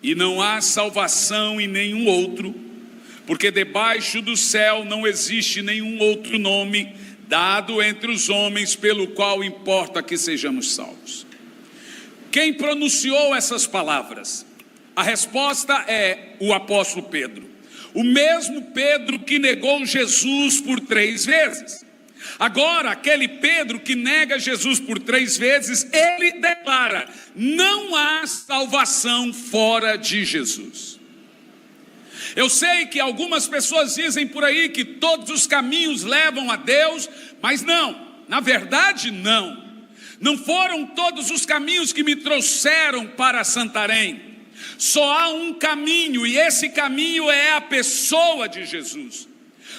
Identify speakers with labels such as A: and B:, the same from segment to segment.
A: e não há salvação em nenhum outro, porque debaixo do céu não existe nenhum outro nome dado entre os homens pelo qual importa que sejamos salvos. Quem pronunciou essas palavras? A resposta é o apóstolo Pedro, o mesmo Pedro que negou Jesus por 3 vezes. Agora, aquele Pedro que nega Jesus por 3 vezes, ele declara: não há salvação fora de Jesus. Eu sei que algumas pessoas dizem por aí que todos os caminhos levam a Deus, mas não, na verdade não. Não foram todos os caminhos que me trouxeram para Santarém. Só há um caminho, e esse caminho é a pessoa de Jesus.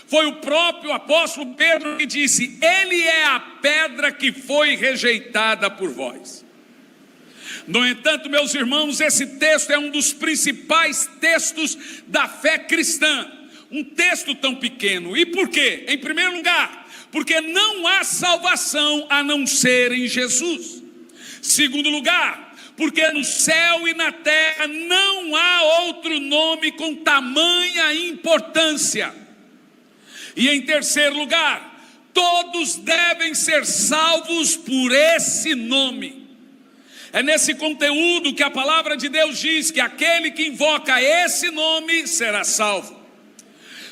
A: Foi o próprio apóstolo Pedro que disse: ele é a pedra que foi rejeitada por vós. No entanto, meus irmãos, esse texto é um dos principais textos da fé cristã. Um texto tão pequeno. E por quê? Em primeiro lugar, porque não há salvação a não ser em Jesus. Segundo lugar, porque no céu e na terra não há outro nome com tamanha importância. E em terceiro lugar, todos devem ser salvos por esse nome. É nesse conteúdo que a palavra de Deus diz que aquele que invoca esse nome será salvo.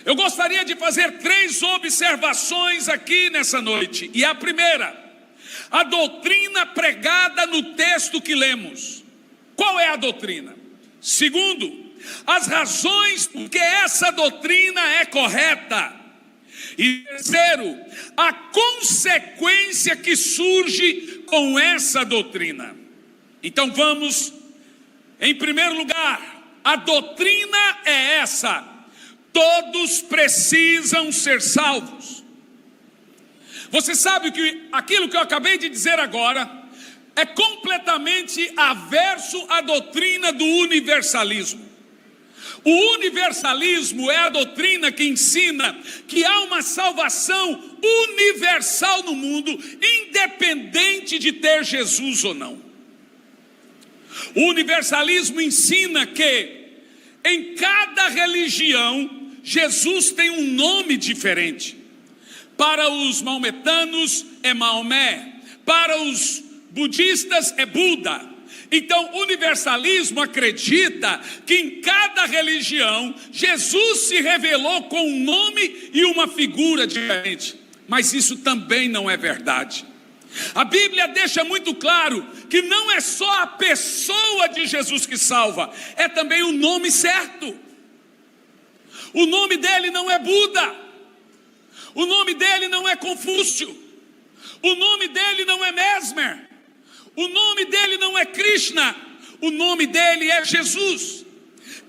A: Eu gostaria de fazer 3 observações aqui nessa noite. E a primeira, a doutrina pregada no texto que lemos. Qual é a doutrina? Segundo, as razões por que essa doutrina é correta. E terceiro, a consequência que surge com essa doutrina. Então vamos, em primeiro lugar, a doutrina é essa: todos precisam ser salvos. Você sabe que aquilo que eu acabei de dizer agora é completamente averso à doutrina do universalismo. O universalismo é a doutrina que ensina que há uma salvação universal no mundo, independente de ter Jesus ou não. O universalismo ensina que em cada religião Jesus tem um nome diferente. Para os maometanos é Maomé, para os budistas é Buda. Então o universalismo acredita que em cada religião Jesus se revelou com um nome e uma figura diferente. Mas isso também não é verdade. A Bíblia deixa muito claro que não é só a pessoa de Jesus que salva, é também o nome certo. O nome dele não é Buda, o nome dele não é Confúcio, o nome dele não é Mesmer, o nome dele não é Krishna, o nome dele é Jesus.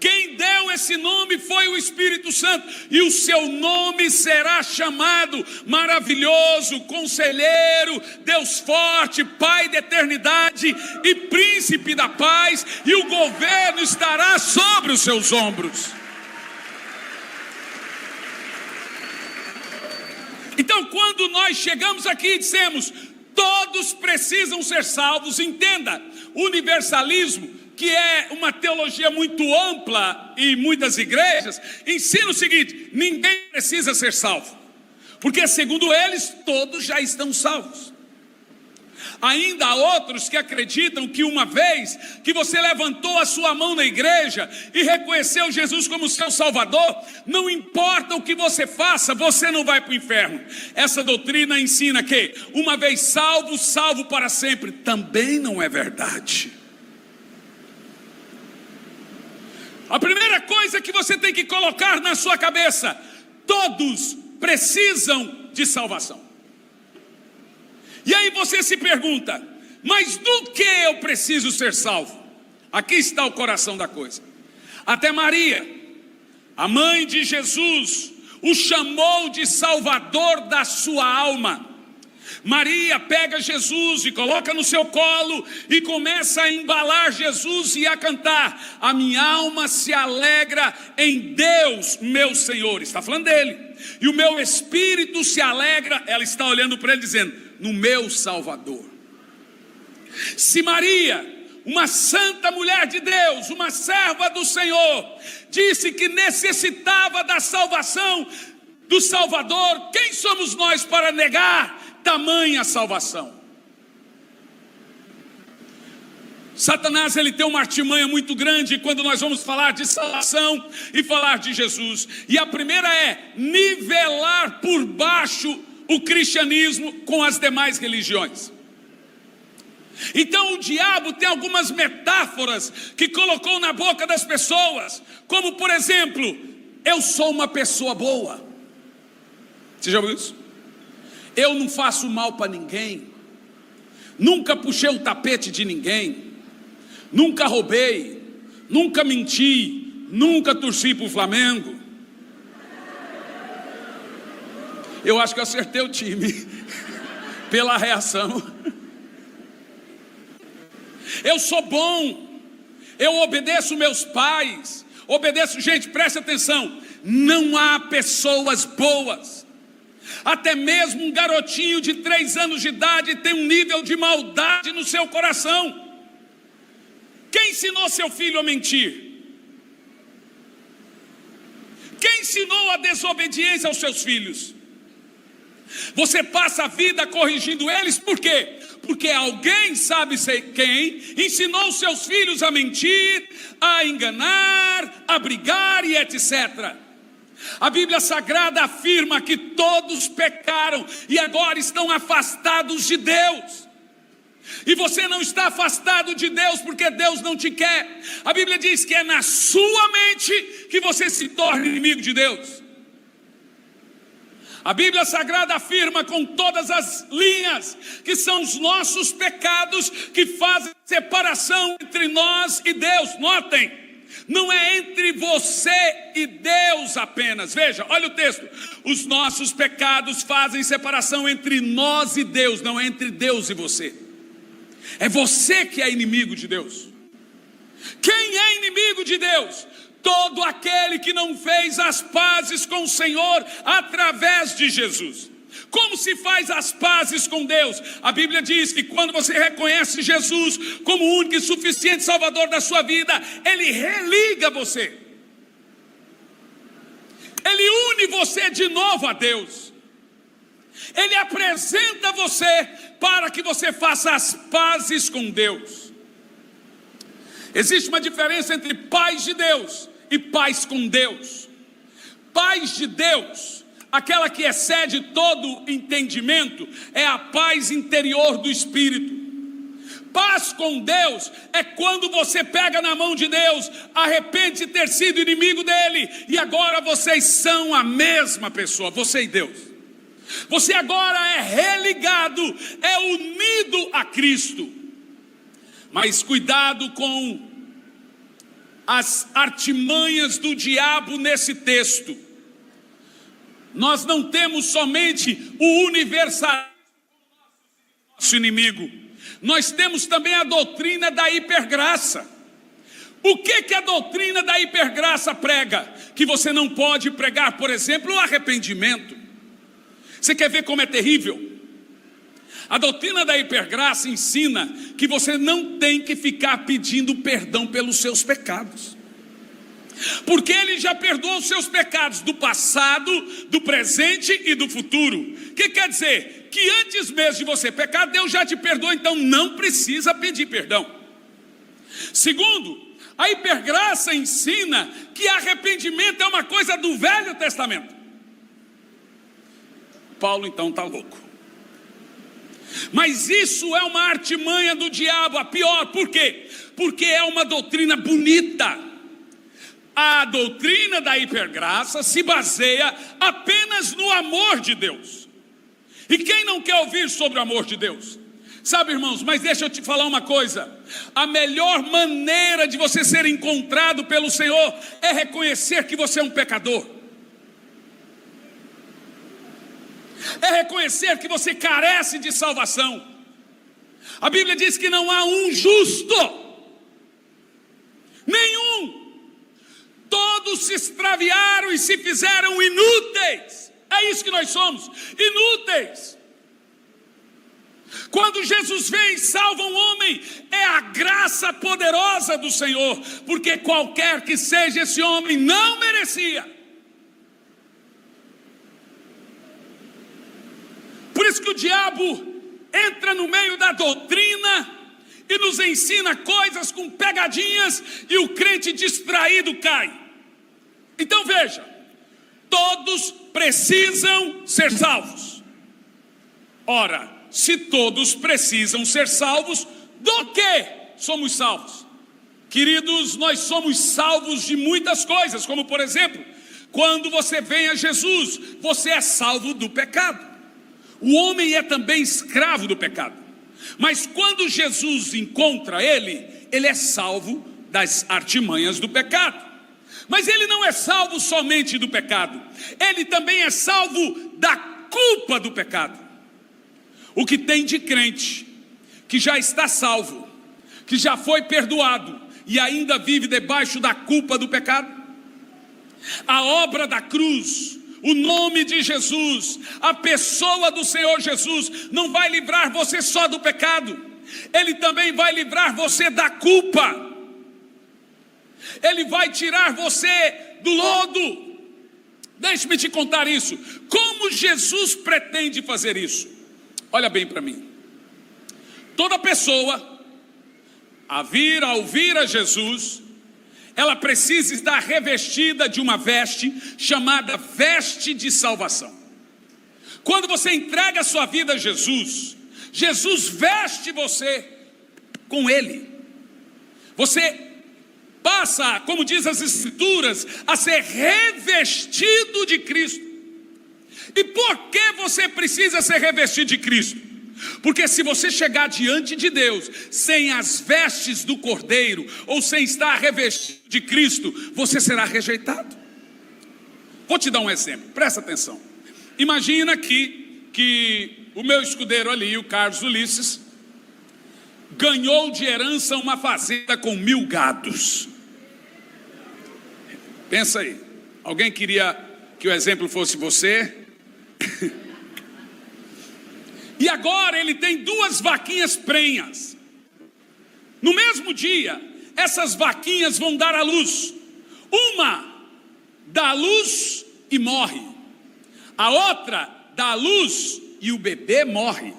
A: Quem deu esse nome foi o Espírito Santo, e o seu nome será chamado Maravilhoso, Conselheiro, Deus Forte, Pai da Eternidade e Príncipe da Paz, e o governo estará sobre os seus ombros. Então, quando nós chegamos aqui e dissemos todos precisam ser salvos, entenda, universalismo, que é uma teologia muito ampla e muitas igrejas, ensina o seguinte: ninguém precisa ser salvo, porque segundo eles todos já estão salvos. Ainda há outros que acreditam que uma vez que você levantou a sua mão na igreja e reconheceu Jesus como seu Salvador, não importa o que você faça, você não vai para o inferno. Essa doutrina ensina que uma vez salvo, salvo para sempre. Também não é verdade. A primeira coisa que você tem que colocar na sua cabeça: todos precisam de salvação. E aí você se pergunta: mas do que eu preciso ser salvo? Aqui está o coração da coisa. Até Maria, a mãe de Jesus, o chamou de Salvador da sua alma. Maria pega Jesus e coloca no seu colo e começa a embalar Jesus e a cantar: a minha alma se alegra em Deus meu Senhor. Está falando dele. E o meu espírito se alegra, ela está olhando para ele dizendo, no meu Salvador. Se Maria, uma santa mulher de Deus, uma serva do Senhor, disse que necessitava da salvação do Salvador, quem somos nós para negar tamanha salvação? Satanás, ele tem uma artimanha muito grande quando nós vamos falar de salvação e falar de Jesus. E a primeira é nivelar por baixo o cristianismo com as demais religiões. Então o diabo tem algumas metáforas que colocou na boca das pessoas, como por exemplo, eu sou uma pessoa boa. Você já ouviu isso? Eu não faço mal para ninguém, nunca puxei o tapete de ninguém, nunca roubei, nunca menti, nunca torci para o Flamengo. Eu acho que eu acertei o time pela reação. Eu sou bom, eu obedeço meus pais, obedeço, gente, preste atenção, não há pessoas boas. Até mesmo um garotinho de 3 anos de idade tem um nível de maldade no seu coração. Quem ensinou seu filho a mentir? Quem ensinou a desobediência aos seus filhos? Você passa a vida corrigindo eles, por quê? Porque alguém, sabe quem, ensinou seus filhos a mentir, a enganar, a brigar e etc. A Bíblia Sagrada afirma que todos pecaram e agora estão afastados de Deus. E você não está afastado de Deus porque Deus não te quer. A Bíblia diz que é na sua mente que você se torna inimigo de Deus. A Bíblia Sagrada afirma com todas as linhas que são os nossos pecados que fazem separação entre nós e Deus. Notem, não é entre você e Deus apenas. Veja, olha o texto. Os nossos pecados fazem separação entre nós e Deus, não é entre Deus e você. É você que é inimigo de Deus. Quem é inimigo de Deus? Todo aquele que não fez as pazes com o Senhor através de Jesus. Como se faz as pazes com Deus? A Bíblia diz que quando você reconhece Jesus como o único e suficiente Salvador da sua vida, Ele religa você. Ele une você de novo a Deus. Ele apresenta você para que você faça as pazes com Deus. Existe uma diferença entre paz de Deus e paz com Deus. Paz de Deus, aquela que excede todo entendimento, é a paz interior do Espírito. Paz com Deus é quando você pega na mão de Deus, arrepende de ter sido inimigo dele, e agora vocês são a mesma pessoa, você e Deus. Você agora é religado, é unido a Cristo. Mas cuidado com as artimanhas do diabo nesse texto. Nós não temos somente o universalismo como nosso inimigo. Nós temos também a doutrina da hipergraça. O que a doutrina da hipergraça prega? Que você não pode pregar, por exemplo, o arrependimento. Você quer ver como é terrível? A doutrina da hipergraça ensina que você não tem que ficar pedindo perdão pelos seus pecados, porque Ele já perdoou os seus pecados do passado, do presente e do futuro. O que quer dizer? Que antes mesmo de você pecar, Deus já te perdoou, então não precisa pedir perdão. Segundo, a hipergraça ensina que arrependimento é uma coisa do Velho Testamento. Paulo então está louco. Mas isso é uma artimanha do diabo, a pior. Por quê? Porque é uma doutrina bonita. A doutrina da hipergraça se baseia apenas no amor de Deus. E quem não quer ouvir sobre o amor de Deus? Sabe, irmãos, mas deixa eu te falar uma coisa. A melhor maneira de você ser encontrado pelo Senhor é reconhecer que você é um pecador. É reconhecer que você carece de salvação. A Bíblia diz que não há um justo, nenhum. Todos se extraviaram e se fizeram inúteis. É isso que nós somos, inúteis. Quando Jesus vem e salva um homem, é a graça poderosa do Senhor, porque qualquer que seja esse homem não merecia. Por isso que o diabo entra no meio da doutrina e nos ensina coisas com pegadinhas, e o crente distraído cai. Então veja, todos precisam ser salvos. Ora, se todos precisam ser salvos, do que somos salvos? Queridos, nós somos salvos de muitas coisas, como por exemplo, quando você vem a Jesus, você é salvo do pecado. O homem é também escravo do pecado. Mas quando Jesus encontra ele é salvo das artimanhas do pecado. Mas ele não é salvo somente do pecado, ele também é salvo da culpa do pecado. O que tem de crente que já está salvo, que já foi perdoado e ainda vive debaixo da culpa do pecado? A obra da cruz, o nome de Jesus, a pessoa do Senhor Jesus não vai livrar você só do pecado, ele também vai livrar você da culpa. Ele vai tirar você do lodo. Deixe-me te contar isso. Como Jesus pretende fazer isso? Olha bem para mim. Toda pessoa ao vir a Jesus, ela precisa estar revestida de uma veste chamada veste de salvação. Quando você entrega a sua vida a Jesus, Jesus veste você com Ele. Você passa, como diz as Escrituras, a ser revestido de Cristo. E por que você precisa ser revestido de Cristo? Porque se você chegar diante de Deus sem as vestes do Cordeiro, ou sem estar revestido de Cristo, você será rejeitado. Vou te dar um exemplo, presta atenção. Imagina que o meu escudeiro ali, o Carlos Ulisses, ganhou de herança uma fazenda com 1000 gados. Pensa aí, alguém queria que o exemplo fosse você? E agora ele tem 2 vaquinhas prenhas. No mesmo dia, essas vaquinhas vão dar à luz. Uma dá à luz e morre. A outra dá à luz e o bebê morre.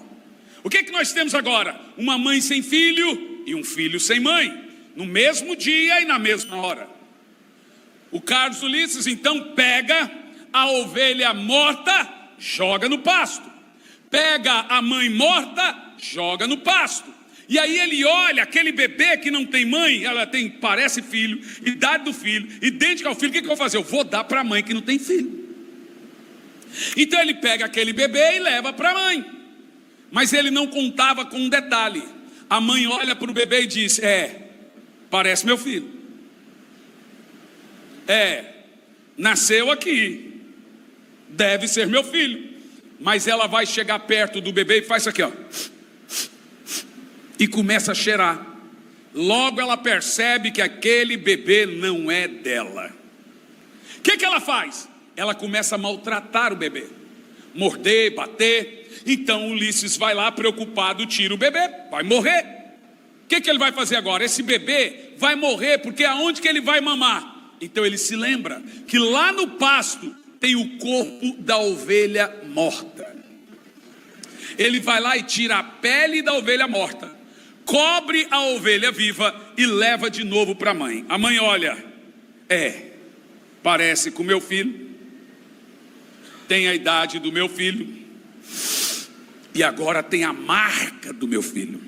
A: O que nós temos agora? Uma mãe sem filho e um filho sem mãe, no mesmo dia e na mesma hora. O Carlos Ulisses então pega a ovelha morta, joga no pasto. Pega a mãe morta, joga no pasto. E aí ele olha aquele bebê que não tem mãe, ela tem, parece filho, idade do filho, idêntica ao filho. O que eu vou fazer? Eu vou dar para a mãe que não tem filho. Então ele pega aquele bebê e leva para a mãe. Mas ele não contava com um detalhe. A mãe olha para o bebê e diz: parece meu filho. Nasceu aqui, deve ser meu filho. Mas ela vai chegar perto do bebê e faz isso aqui, ó, e começa a cheirar. Logo ela percebe que aquele bebê não é dela. O que ela faz? Ela começa a maltratar o bebê, morder, bater. Então Ulisses vai lá preocupado, tira o bebê, vai morrer. O que ele vai fazer agora? Esse bebê vai morrer, porque aonde que ele vai mamar? Então ele se lembra que lá no pasto tem o corpo da ovelha morta. Ele vai lá e tira a pele da ovelha morta, cobre a ovelha viva e leva de novo para a mãe. A mãe olha, parece com o meu filho, tem a idade do meu filho, e agora tem a marca do meu filho.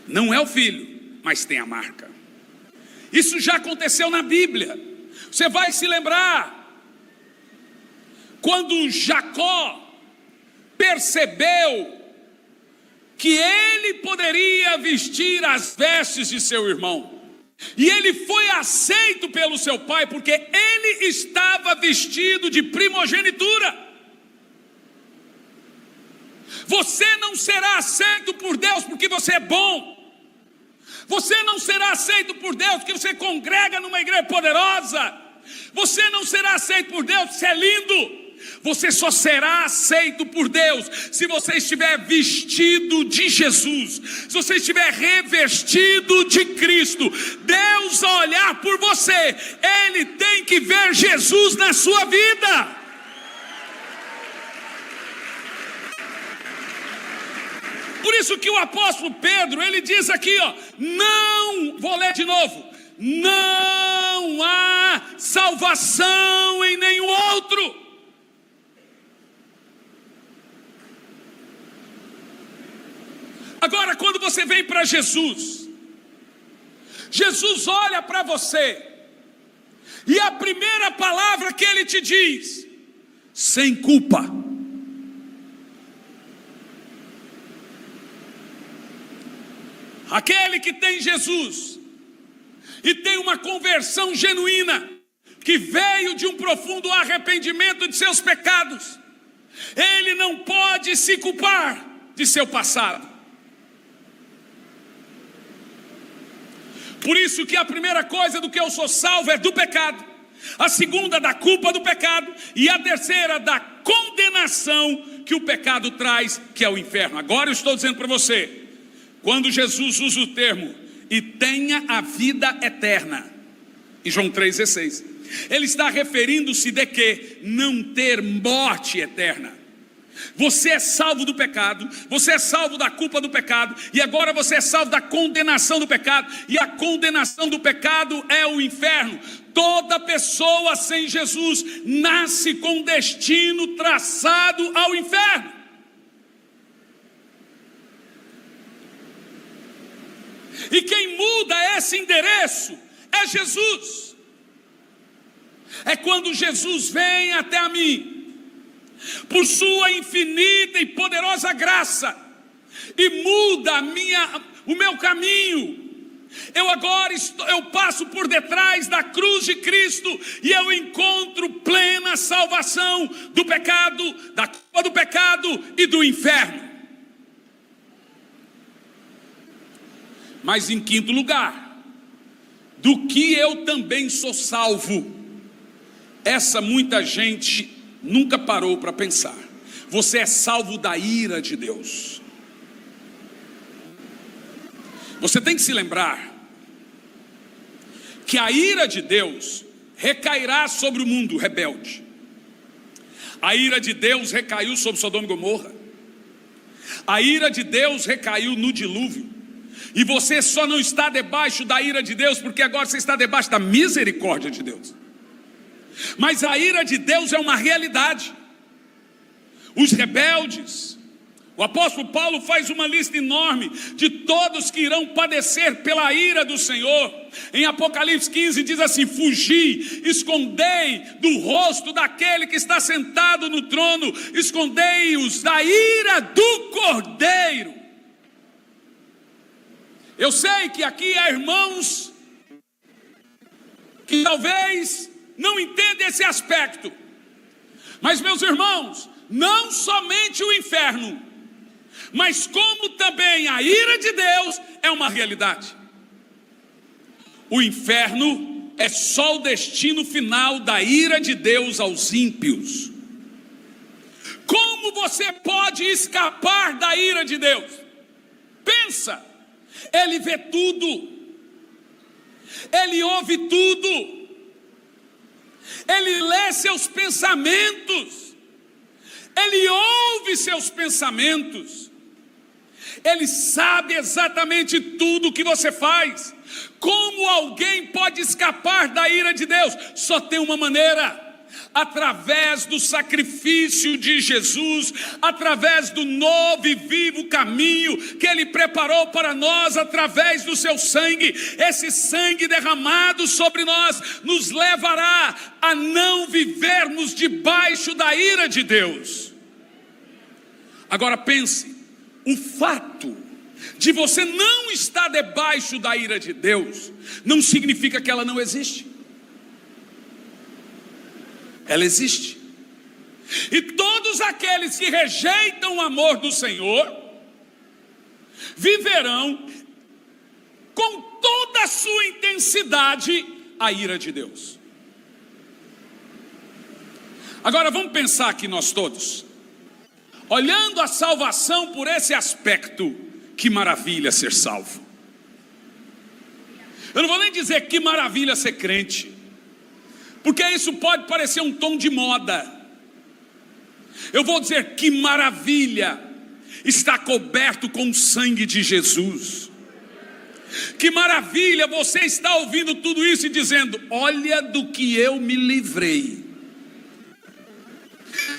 A: Não é o filho, mas tem a marca. Isso já aconteceu na Bíblia. Você vai se lembrar quando Jacó percebeu que ele poderia vestir as vestes de seu irmão, e ele foi aceito pelo seu pai, porque ele estava vestido de primogenitura. Você não será aceito por Deus porque você é bom. Você não será aceito por Deus porque você congrega numa igreja poderosa. Você não será aceito por Deus porque você é lindo. Você só será aceito por Deus se você estiver vestido de Jesus, se você estiver revestido de Cristo. Deus, ao olhar por você, Ele tem que ver Jesus na sua vida. Por isso que o apóstolo Pedro, ele diz aqui, vou ler de novo: não há salvação em nenhum outro. Agora, quando você vem para Jesus, Jesus olha para você, e a primeira palavra que Ele te diz: sem culpa. Aquele que tem Jesus e tem uma conversão genuína, que veio de um profundo arrependimento de seus pecados, ele não pode se culpar de seu passado. Por isso que a primeira coisa do que eu sou salvo é do pecado, a segunda da culpa do pecado, e a terceira da condenação que o pecado traz, que é o inferno. Agora eu estou dizendo para você, quando Jesus usa o termo "e tenha a vida eterna", em João 3,16, Ele está referindo-se de que não ter morte eterna. Você é salvo do pecado, você é salvo da culpa do pecado, e agora você é salvo da condenação do pecado, e a condenação do pecado é o inferno. Toda pessoa sem Jesus nasce com destino traçado ao inferno. E quem muda esse endereço é Jesus. É quando Jesus vem até a mim, por sua infinita e poderosa graça, e muda o meu caminho. Eu passo por detrás da cruz de Cristo, e eu encontro plena salvação do pecado, da culpa do pecado e do inferno. Mas em quinto lugar, do que eu também sou salvo, essa muita gente nunca parou para pensar. Você é salvo da ira de Deus. Você tem que se lembrar que a ira de Deus recairá sobre o mundo rebelde. A ira de Deus recaiu sobre Sodoma e Gomorra. A ira de Deus recaiu no dilúvio. E você só não está debaixo da ira de Deus porque agora você está debaixo da misericórdia de Deus. Mas a ira de Deus é uma realidade. Os rebeldes, o apóstolo Paulo faz uma lista enorme de todos que irão padecer pela ira do Senhor. Em Apocalipse 15 diz assim: fugi, escondei do rosto daquele que está sentado no trono, escondei-os da ira do Cordeiro. Eu sei que aqui há irmãos que talvez não entendem esse aspecto, mas meus irmãos, não somente o inferno, mas como também a ira de Deus é uma realidade. O inferno é só o destino final da ira de Deus aos ímpios. Como você pode escapar da ira de Deus? Pensa. Ele vê tudo, Ele ouve tudo, Ele lê seus pensamentos, Ele ouve seus pensamentos, Ele sabe exatamente tudo o que você faz. Como alguém pode escapar da ira de Deus? Só tem uma maneira: através do sacrifício de Jesus, através do novo e vivo caminho que Ele preparou para nós através do seu sangue. Esse sangue derramado sobre nós nos levará a não vivermos debaixo da ira de Deus. Agora pense, o fato de você não estar debaixo da ira de Deus não significa que ela não existe. Ela existe. E todos aqueles que rejeitam o amor do Senhor viverão com toda a sua intensidade a ira de Deus. Agora vamos pensar aqui nós todos, olhando a salvação por esse aspecto, que maravilha ser salvo. Eu não vou nem dizer que maravilha ser crente, porque isso pode parecer um tom de moda. Eu vou dizer que maravilha está coberto com o sangue de Jesus. Que maravilha você está ouvindo tudo isso e dizendo: olha do que eu me livrei.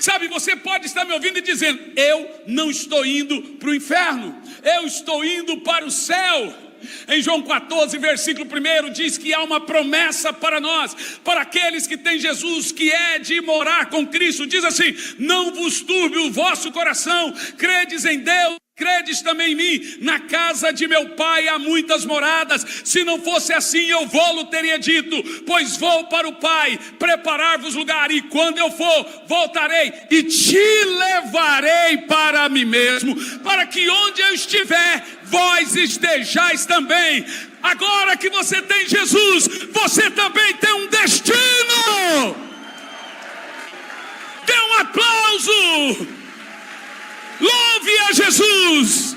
A: Sabe, você pode estar me ouvindo e dizendo: eu não estou indo para o inferno, eu estou indo para o céu. Em João 14, versículo 1, diz que há uma promessa para nós, para aqueles que têm Jesus, que é de morar com Cristo. Diz assim: não vos turbe o vosso coração, credes em Deus, credes também em mim. Na casa de meu pai há muitas moradas, se não fosse assim eu vou-lo teria dito, pois vou para o Pai preparar-vos lugar, e quando eu for, voltarei e te levarei para mim mesmo, para que onde eu estiver, vós estejais também. Agora que você tem Jesus, você também tem um destino. Dê um aplauso, louve a Jesus.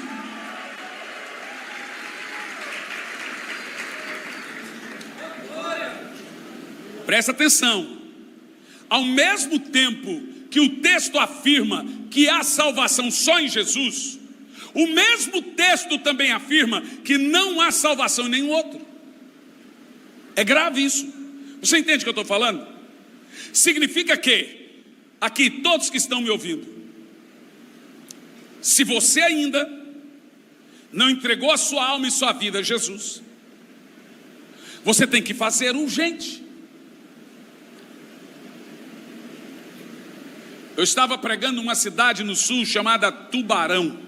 A: Presta atenção, ao mesmo tempo que o texto afirma que há salvação só em Jesus, o mesmo texto também afirma que não há salvação em nenhum outro. É grave isso. Você entende o que eu estou falando? Significa que, aqui todos que estão me ouvindo, se você ainda não entregou a sua alma e sua vida a Jesus, você tem que fazer urgente. Eu estava pregando numa cidade no sul chamada Tubarão.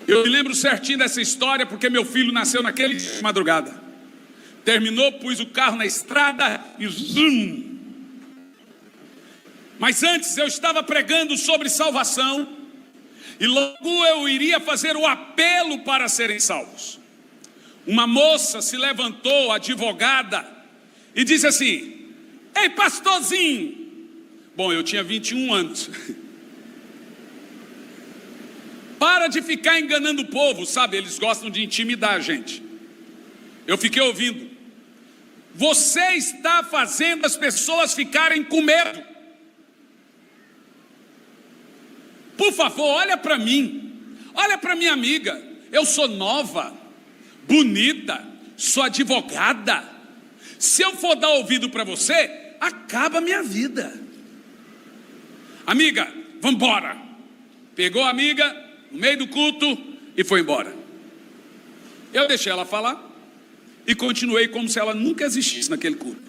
A: Eu me lembro certinho dessa história porque meu filho nasceu naquele dia de madrugada. Terminou, pus o carro na estrada e zoom. Mas antes eu estava pregando sobre salvação, e logo eu iria fazer o apelo para serem salvos. Uma moça se levantou, advogada, e disse assim: ei, pastorzinho. Bom, eu tinha 21 anos. Para de ficar enganando o povo, sabe? Eles gostam de intimidar a gente. Eu fiquei ouvindo. Você está fazendo as pessoas ficarem com medo. Por favor, olha para mim. Olha para minha amiga. Eu sou nova, bonita, sou advogada. Se eu for dar ouvido para você, acaba a minha vida. Amiga, vamos embora. Pegou a amiga no meio do culto e foi embora. Eu deixei ela falar e continuei como se ela nunca existisse naquele culto.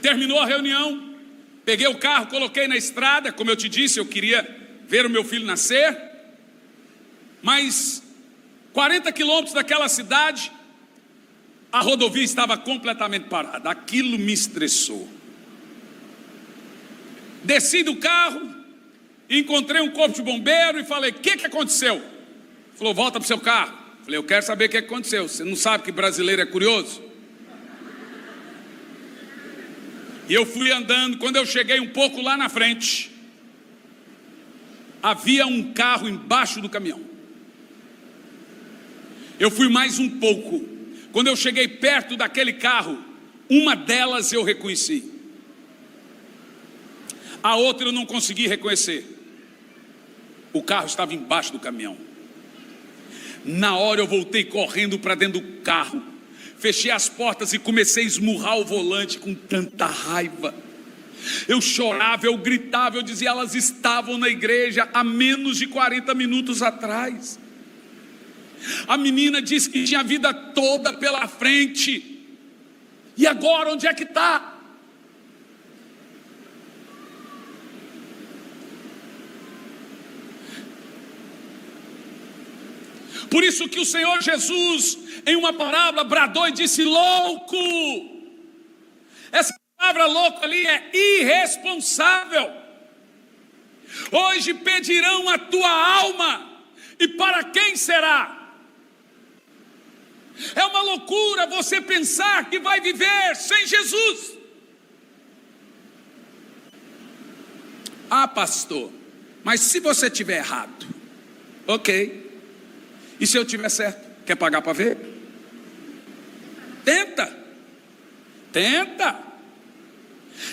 A: Terminou a reunião, peguei o carro, coloquei na estrada. Como eu te disse, eu queria ver o meu filho nascer. Mas 40 quilômetros daquela cidade, a rodovia estava completamente parada. Aquilo me estressou. Desci do carro, encontrei um corpo de bombeiro e falei: o que aconteceu? Falou: volta para o seu carro. Falei: eu quero saber o que aconteceu. Você não sabe que brasileiro é curioso? E eu fui andando. Quando eu cheguei um pouco lá na frente, havia um carro embaixo do caminhão. Eu fui mais um pouco. Quando eu cheguei perto daquele carro, uma delas eu reconheci, a outra eu não consegui reconhecer. O carro estava embaixo do caminhão. Na hora eu voltei correndo para dentro do carro, fechei as portas e comecei a esmurrar o volante com tanta raiva. Eu chorava, eu gritava, eu dizia: elas estavam na igreja há menos de 40 minutos atrás. A menina disse que tinha a vida toda pela frente, e agora onde é que está? Por isso que o Senhor Jesus, em uma parábola, bradou e disse: louco. Essa palavra louco ali é irresponsável. Hoje pedirão a tua alma, e para quem será? É uma loucura você pensar que vai viver sem Jesus. Ah, pastor, mas se você tiver errado, ok. E se eu tiver certo? Quer pagar para ver? Tenta.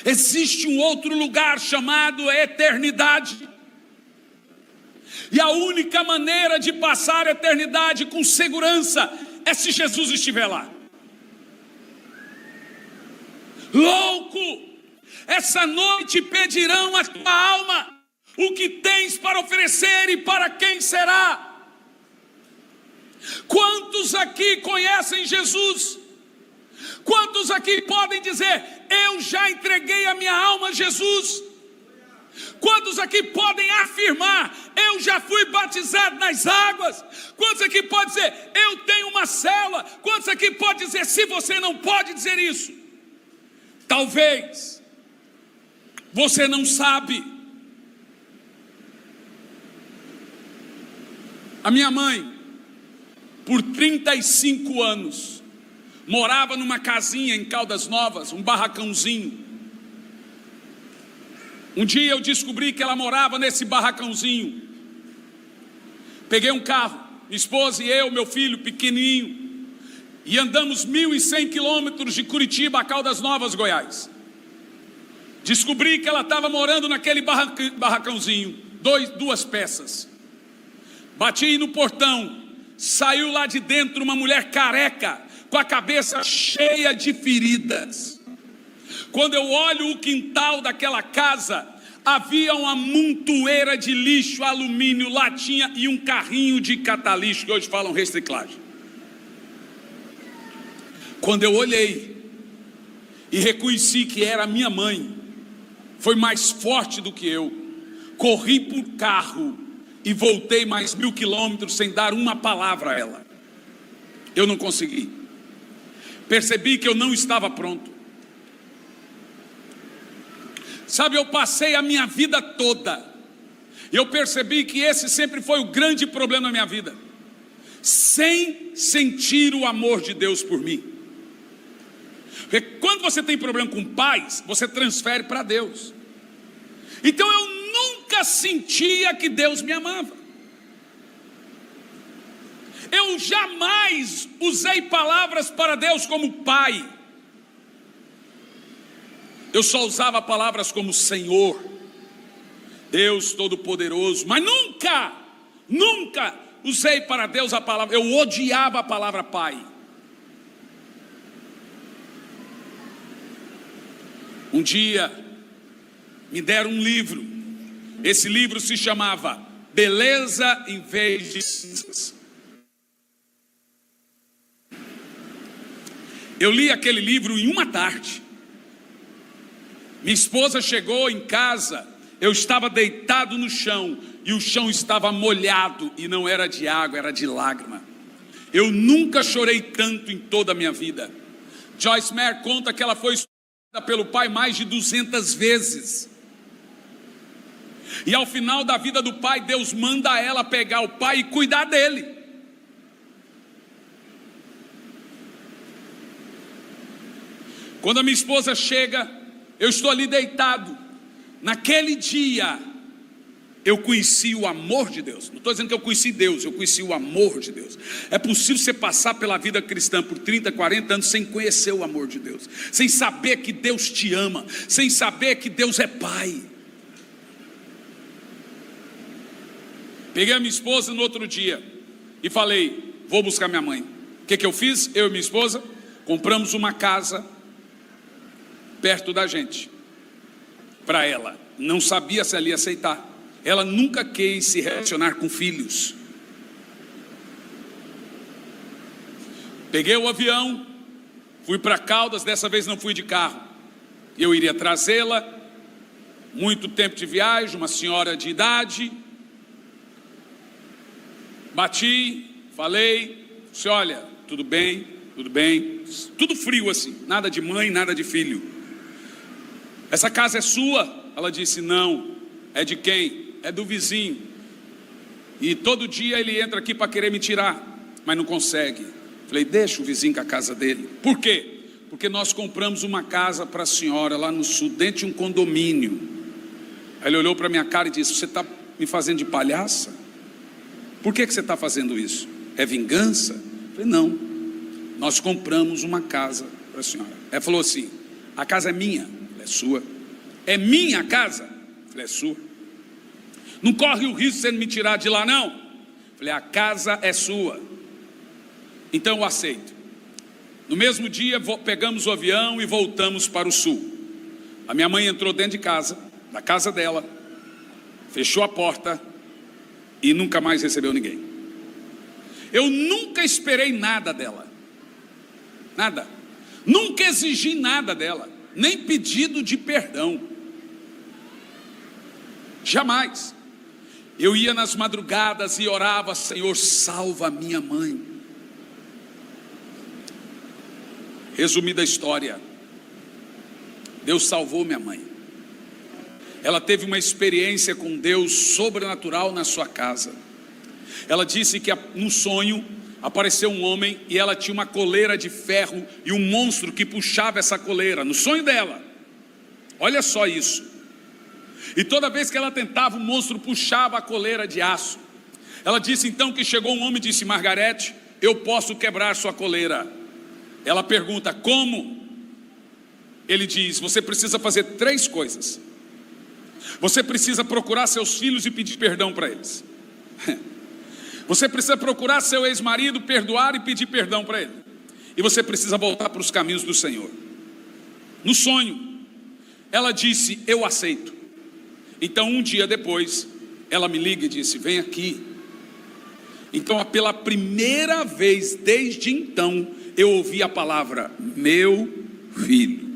A: Existe um outro lugar chamado eternidade. E a única maneira de passar a eternidade com segurança é se Jesus estiver lá. Louco! Essa noite pedirão a tua alma o que tens para oferecer e para quem será. Quantos aqui conhecem Jesus? Quantos aqui podem dizer: eu já entreguei a minha alma a Jesus? Quantos aqui podem afirmar: eu já fui batizado nas águas? Quantos aqui podem dizer: eu tenho uma célula? Quantos aqui podem dizer? Se você não pode dizer isso, talvez você não sabe. A minha mãe, por 35 anos, morava numa casinha em Caldas Novas, um barracãozinho. Um dia eu descobri que ela morava nesse barracãozinho. Peguei um carro, minha esposa e eu, meu filho pequenininho, e andamos 1.100 quilômetros de Curitiba a Caldas Novas, Goiás. Descobri que ela estava morando naquele barracãozinho, duas peças. Bati no portão, saiu lá de dentro uma mulher careca, com a cabeça cheia de feridas. Quando eu olho o quintal daquela casa, havia uma montoeira de lixo, alumínio, latinha e um carrinho de catalixo, que hoje falam reciclagem. Quando eu olhei e reconheci que era minha mãe, foi mais forte do que eu. Corri por carro e voltei mais 1.000 quilômetros sem dar uma palavra a ela. Eu não consegui. Percebi que eu não estava pronto. Sabe, eu passei a minha vida toda, eu percebi que esse sempre foi o grande problema da minha vida, sem sentir o amor de Deus por mim. Porque quando você tem problema com pais, você transfere para Deus. Então eu nunca sentia que Deus me amava. Eu jamais usei palavras para Deus como pai. Eu só usava palavras como Senhor, Deus Todo-Poderoso, mas nunca usei para Deus a palavra. Eu odiava a palavra pai. Um dia me deram um livro. Esse livro se chamava Beleza em Vez de Cinzas. Eu li aquele livro em uma tarde. Minha esposa chegou em casa, eu estava deitado no chão, e o chão estava molhado, e não era de água, era de lágrima. Eu nunca chorei tanto em toda a minha vida. Joyce Meyer conta que ela foi estudada pelo pai mais de 200 vezes. E ao final da vida do pai, Deus manda ela pegar o pai e cuidar dele. Quando a minha esposa chega, eu estou ali deitado. Naquele dia, eu conheci o amor de Deus. Não estou dizendo que eu conheci Deus, eu conheci o amor de Deus. É possível você passar pela vida cristã por 30, 40 anos sem conhecer o amor de Deus, sem saber que Deus te ama, sem saber que Deus é Pai. Peguei a minha esposa no outro dia e falei: vou buscar minha mãe. O que eu fiz? Eu e minha esposa compramos uma casa perto da gente, para ela. Não sabia se ela ia aceitar. Ela nunca quis se relacionar com filhos. Peguei o avião, fui para Caldas. Dessa vez não fui de carro, eu iria trazê-la. Muito tempo de viagem, uma senhora de idade. Bati, falei, disse: olha, tudo bem, tudo frio assim, nada de mãe, nada de filho. Essa casa é sua? Ela disse: não. É de quem? É do vizinho. E todo dia ele entra aqui para querer me tirar, mas não consegue. Falei, deixa o vizinho com a casa dele. Por quê? Porque nós compramos uma casa para a senhora lá no sul, dentro de um condomínio. Aí ele olhou para minha cara e disse, você está me fazendo de palhaça? Por que você está fazendo isso? É vingança? Eu falei, não, nós compramos uma casa para a senhora. Ela falou assim, a casa é minha. Eu falei, é sua. É minha casa? Eu falei, é sua. Não corre o risco de você me tirar de lá, não? Eu falei, a casa é sua. Então eu aceito. No mesmo dia pegamos o avião e voltamos para o sul. A minha mãe entrou dentro de casa, da casa dela, fechou a porta e nunca mais recebeu ninguém. Eu nunca esperei nada dela, nada, nunca exigi nada dela, nem pedido de perdão, jamais. Eu ia nas madrugadas e orava, Senhor, salva a minha mãe. Resumida a história, Deus salvou minha mãe. Ela teve uma experiência com Deus sobrenatural na sua casa. Ela disse que num sonho apareceu um homem e ela tinha uma coleira de ferro e um monstro que puxava essa coleira, no sonho dela. Olha só isso. E toda vez que ela tentava, o monstro puxava a coleira de aço. Ela disse então que chegou um homem e disse, Margarete, eu posso quebrar sua coleira. Ela pergunta, como? Ele diz, você precisa fazer 3 coisas. Você precisa procurar seus filhos e pedir perdão para eles. Você precisa procurar seu ex-marido, perdoar e pedir perdão para ele. E você precisa voltar para os caminhos do Senhor. No sonho, ela disse, eu aceito. Então um dia depois, ela me liga e disse, vem aqui. Então pela primeira vez desde então, eu ouvi a palavra, meu filho.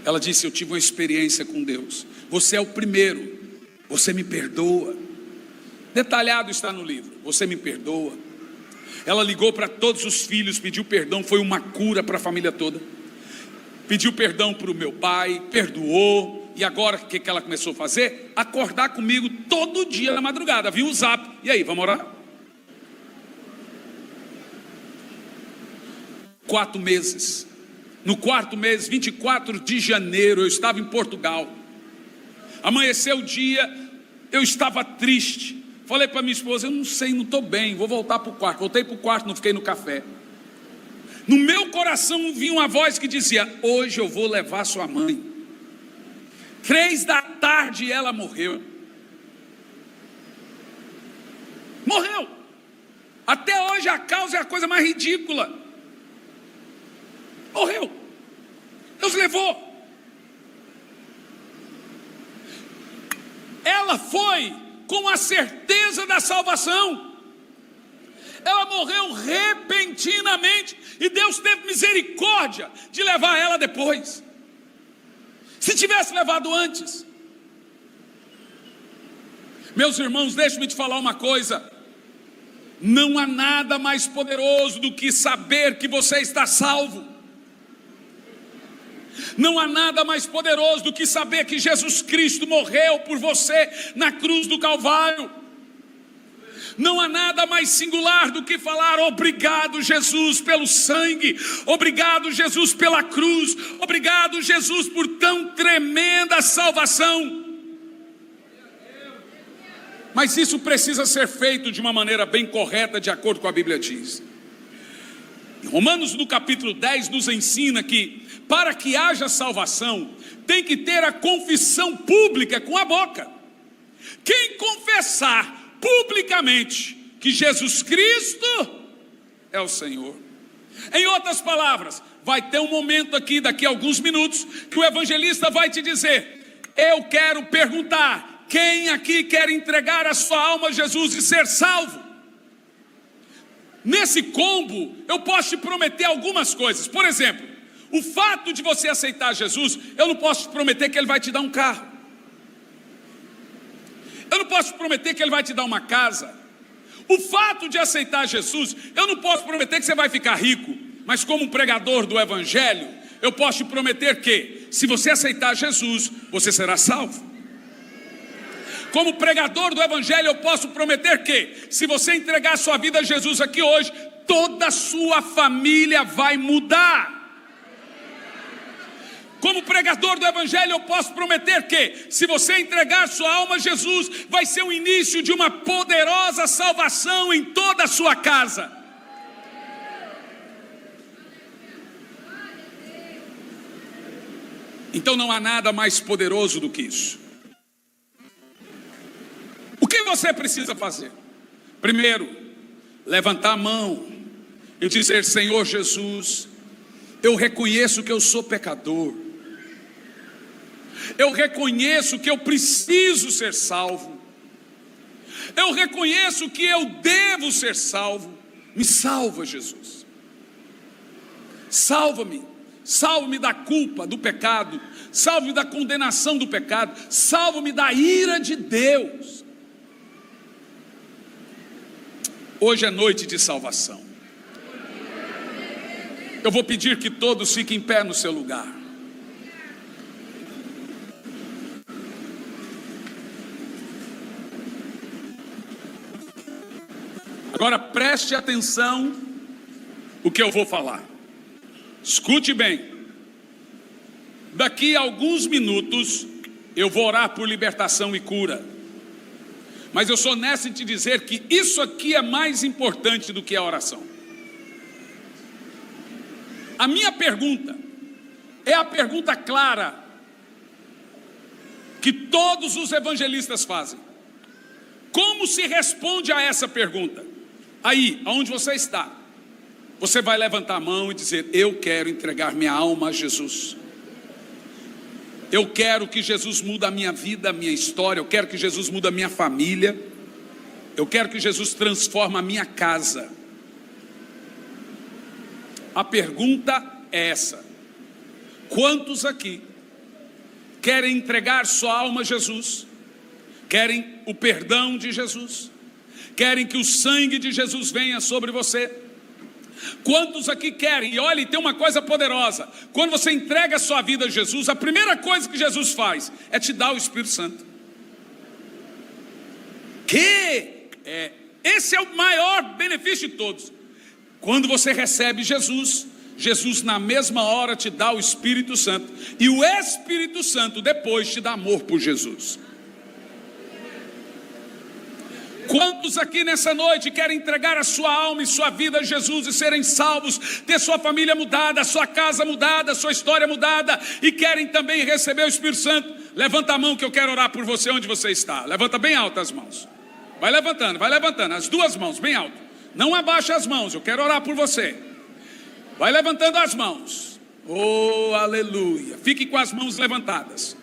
A: Ela disse, eu tive uma experiência com Deus. Você é o primeiro, você me perdoa. Detalhado está no livro, você me perdoa. Ela ligou para todos os filhos, pediu perdão, foi uma cura para a família toda. Pediu perdão para o meu pai, perdoou. E agora o que ela começou a fazer? Acordar comigo todo dia na madrugada, viu o zap, e aí, vamos orar? 4 meses. No 4º mês, 24 de janeiro, eu estava em Portugal. Amanheceu o dia, eu estava triste. Falei para minha esposa, eu não sei, não estou bem, vou voltar para o quarto. Voltei para o quarto, não fiquei no café. No meu coração vinha uma voz que dizia, hoje eu vou levar sua mãe. 3 da tarde ela morreu. Morreu. Até hoje a causa é a coisa mais ridícula. Morreu. Deus levou. Ela foi com a certeza da salvação. Ela morreu repentinamente e Deus teve misericórdia de levar ela depois. Se tivesse levado antes, meus irmãos, deixe-me te falar uma coisa. Não há nada mais poderoso do que saber que você está salvo. Não há nada mais poderoso do que saber que Jesus Cristo morreu por você na cruz do Calvário. Não há nada mais singular do que falar obrigado Jesus pelo sangue, obrigado Jesus pela cruz, obrigado Jesus por tão tremenda salvação. Mas isso precisa ser feito de uma maneira bem correta, de acordo com a Bíblia diz. Romanos no capítulo 10 nos ensina que para que haja salvação, tem que ter a confissão pública com a boca. Quem confessar publicamente que Jesus Cristo é o Senhor. Em outras palavras, vai ter um momento aqui, daqui a alguns minutos, que o evangelista vai te dizer, eu quero perguntar, quem aqui quer entregar a sua alma a Jesus e ser salvo? Nesse combo, eu posso te prometer algumas coisas. Por exemplo, o fato de você aceitar Jesus, eu não posso te prometer que Ele vai te dar um carro. Eu não posso te prometer que Ele vai te dar uma casa. O fato de aceitar Jesus, eu não posso prometer que você vai ficar rico. Mas como um pregador do Evangelho, eu posso te prometer que, se você aceitar Jesus, você será salvo. Como pregador do Evangelho, eu posso prometer que, se você entregar a sua vida a Jesus aqui hoje, toda a sua família vai mudar. Como pregador do Evangelho, eu posso prometer que, se você entregar sua alma a Jesus, vai ser o início de uma poderosa salvação em toda a sua casa. Então não há nada mais poderoso do que isso. O que você precisa fazer? Primeiro, levantar a mão e dizer: Senhor Jesus, eu reconheço que eu sou pecador. Eu reconheço que eu preciso ser salvo. Eu reconheço que eu devo ser salvo. Me salva, Jesus. Salva-me. Salva-me da culpa, do pecado. Salva-me da condenação do pecado. Salva-me da ira de Deus. Hoje é noite de salvação. Eu vou pedir que todos fiquem em pé no seu lugar. Agora preste atenção o que eu vou falar. Escute bem. Daqui a alguns minutos eu vou orar por libertação e cura. Mas eu sou honesto em te dizer que isso aqui é mais importante do que a oração. A minha pergunta é a pergunta clara que todos os evangelistas fazem. Como se responde a essa pergunta? Aí, aonde você está, você vai levantar a mão e dizer: eu quero entregar minha alma a Jesus. Eu quero que Jesus mude a minha vida, a minha história. Eu quero que Jesus mude a minha família. Eu quero que Jesus transforme a minha casa. A pergunta é essa: quantos aqui querem entregar sua alma a Jesus? Querem o perdão de Jesus? Querem que o sangue de Jesus venha sobre você? Quantos aqui querem? E olha, tem uma coisa poderosa: quando você entrega a sua vida a Jesus, a primeira coisa que Jesus faz é te dar o Espírito Santo. Esse é o maior benefício de todos. Quando você recebe Jesus, Jesus na mesma hora te dá o Espírito Santo. E o Espírito Santo depois te dá amor por Jesus. Quantos aqui nessa noite querem entregar a sua alma e sua vida a Jesus e serem salvos, ter sua família mudada, sua casa mudada, sua história mudada, e querem também receber o Espírito Santo? Levanta a mão que eu quero orar por você onde você está. Levanta bem alto as mãos. Vai levantando, as duas mãos bem alto. Não abaixe as mãos, eu quero orar por você. Vai levantando as mãos. Oh, aleluia. Fique com as mãos levantadas.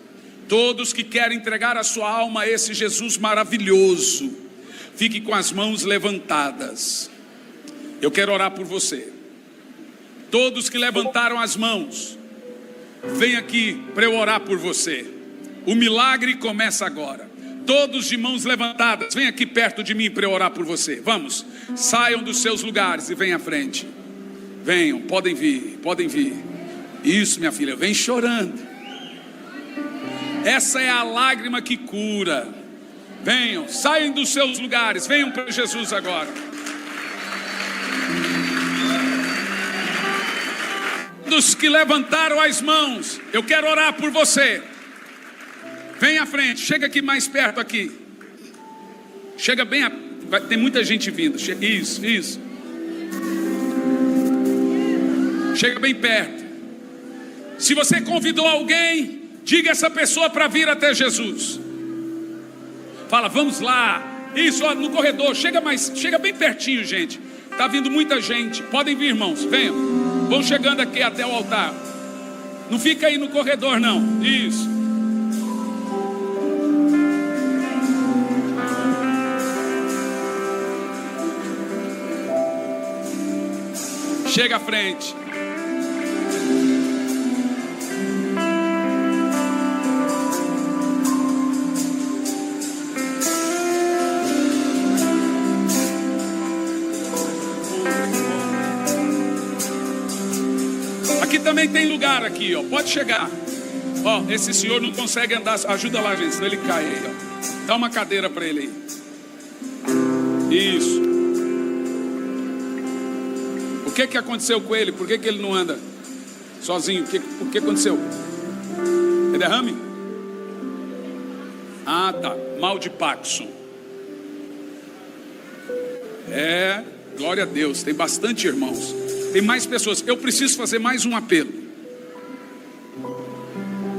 A: Todos que querem entregar a sua alma a esse Jesus maravilhoso, fique com as mãos levantadas. Eu quero orar por você. Todos que levantaram as mãos, vem aqui para eu orar por você. O milagre começa agora. Todos de mãos levantadas, vem aqui perto de mim para eu orar por você. Vamos, saiam dos seus lugares e venham à frente. Venham, podem vir. Isso, minha filha, vem chorando. Essa é a lágrima que cura. Venham, saiam dos seus lugares, venham para Jesus agora. Dos que levantaram as mãos, eu quero orar por você. Vem à frente, chega aqui mais perto aqui. Chega bem, tem muita gente vindo. Isso. Chega bem perto. Se você convidou alguém, diga essa pessoa para vir até Jesus. Fala, vamos lá. Isso, ó, no corredor. Chega bem pertinho, gente. Está vindo muita gente. Podem vir, irmãos. Venham. Vão chegando aqui até o altar. Não fica aí no corredor, não. Isso. Chega à frente. Aqui também tem lugar aqui, ó. Pode chegar. Ó, esse senhor não consegue andar. Ajuda lá, gente, senão ele cai aí, ó. Dá uma cadeira para ele aí. Isso. O que aconteceu com ele? Por que ele não anda sozinho? O que aconteceu? É derrame? Ah, tá. Mal de Parkinson. Glória a Deus. Tem bastante irmãos. Tem mais pessoas. Eu preciso fazer mais um apelo.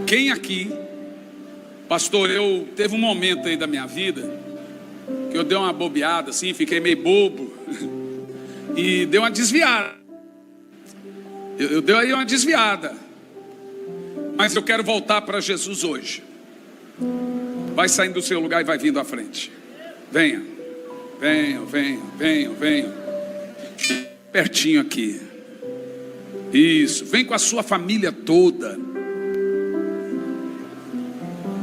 A: Quem aqui, pastor, teve um momento aí da minha vida que eu dei uma bobeada assim, fiquei meio bobo e dei uma desviada. Eu dei aí uma desviada. Mas eu quero voltar para Jesus hoje. Vai saindo do seu lugar e vai vindo à frente. Venha. Pertinho aqui. Isso. Vem com a sua família toda.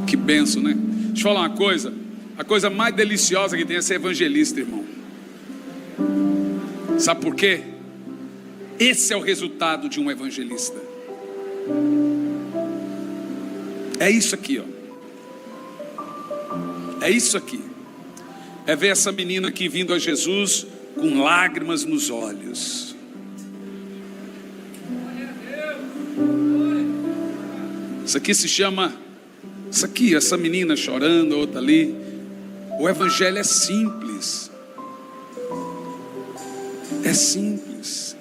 A: Que benção, né? Deixa eu falar uma coisa. A coisa mais deliciosa que tem é ser evangelista, irmão. Sabe por quê? Esse é o resultado de um evangelista. É isso aqui, ó. É isso aqui. É ver essa menina aqui vindo a Jesus com lágrimas nos olhos. Isso aqui se chama... Isso aqui, essa menina chorando, outra ali. O evangelho é simples. É simples.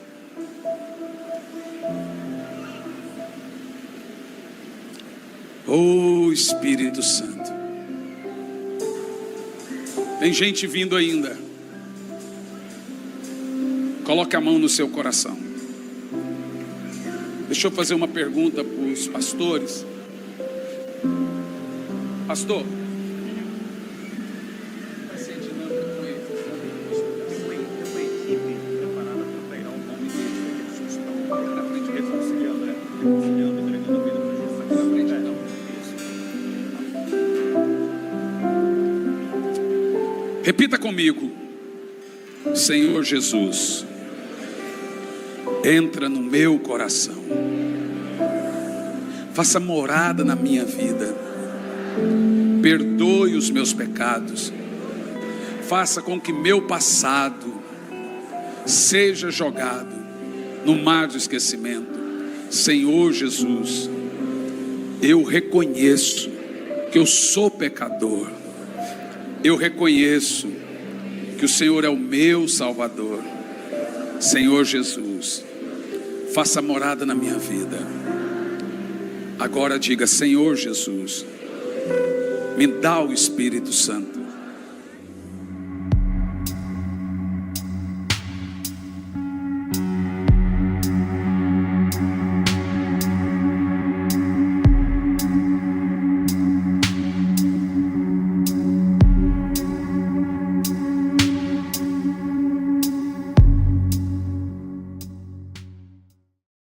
A: Oh, Espírito Santo. Tem gente vindo ainda. Coloque a mão no seu coração. Deixa eu fazer uma pergunta para os pastores. Pastor, vai ser dinâmica com eles. Tem uma equipe preparada para pregar o nome deles. Eles estão na frente reconciliando, né? Reconciliando, entregando a vida para Jesus. Aqui na frente, não. Repita comigo. Senhor Jesus, entra no meu coração. Faça morada na minha vida. Perdoe os meus pecados. Faça com que meu passado seja jogado no mar do esquecimento. Senhor Jesus, eu reconheço que eu sou pecador. Eu reconheço que o Senhor é o meu Salvador. Senhor Jesus, faça morada na minha vida. Agora diga: Senhor Jesus, me dá o Espírito Santo.